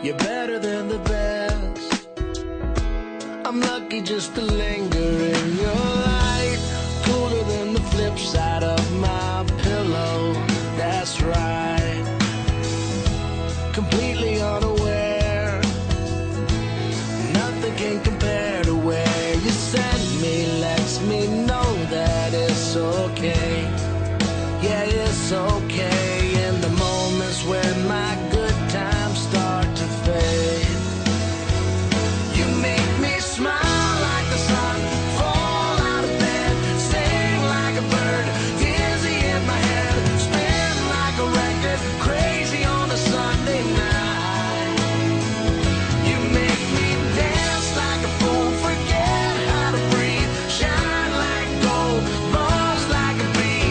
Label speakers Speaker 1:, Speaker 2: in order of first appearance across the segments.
Speaker 1: You're better than the best. I'm lucky just to linger in your light. Cooler than the flip side of my pillow. That's right. Completely unaware. Nothing can compare to where you send me. Lets me know that it's okay. Yeah, it's okay. In the moments when my good times start to fade, you make me smile like the sun, fall out of bed, sing like a bird, dizzy in my head, spin like a record, crazy on a Sunday night. You make me dance like a fool, forget how to breathe, shine like gold, buzz like a bee.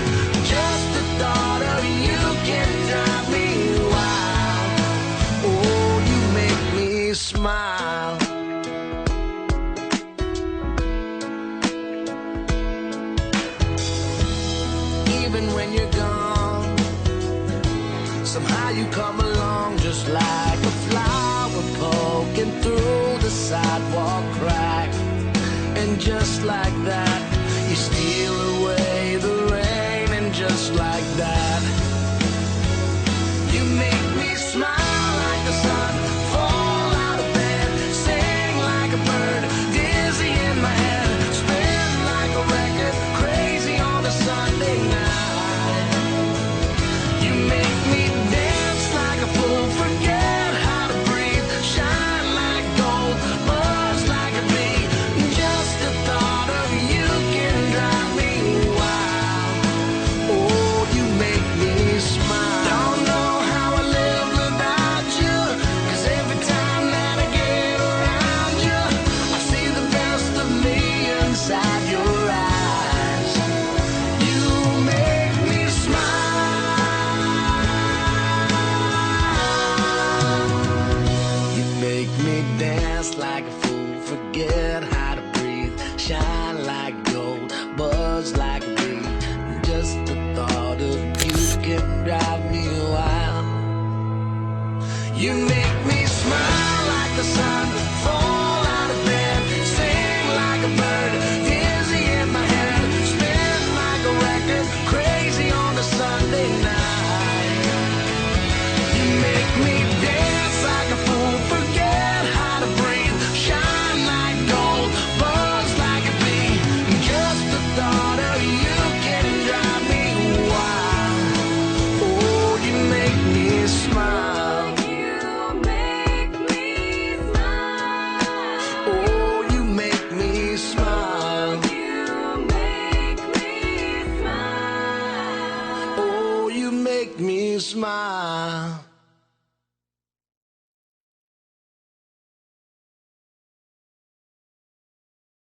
Speaker 1: Just the thought of you can drive me wild. Oh, you make me smile. Even when you're gone, somehow you come along just like a flower poking through the sidewalk crack. And just like that, you steal away the rain. And just like that, you make me smile like the sun, fall out of bed, sing like a bird, dizzy in my head, spin like a record, crazy on a Sunday night. You make me dance like a fool, forget how to breathe, shine like gold, buzz like a bee. Just the thought of you can drive me wild. Oh, you make me smile. Don't know how I live without you, 'cause every time that I get around you, I see the best of me inside your eyes. You make me smile. You make me dance like a fool, forget how to breathe, shine like gold, buzz like a bee. Just the thought of you can drive me wild. You make me smile like the sun, fall out of bed, sing like a bird, dizzy in my head, spin like a record, crazy on a Sunday night. You make me dance like a fool, forget how to breathe, shine like gold, buzz like a bee. Just the thought of you can drive me wild. Oh, you make me smile.
Speaker 2: You make me smile.
Speaker 1: Oh, you make me smile.
Speaker 2: You make me smile.
Speaker 1: Oh, you make me smile.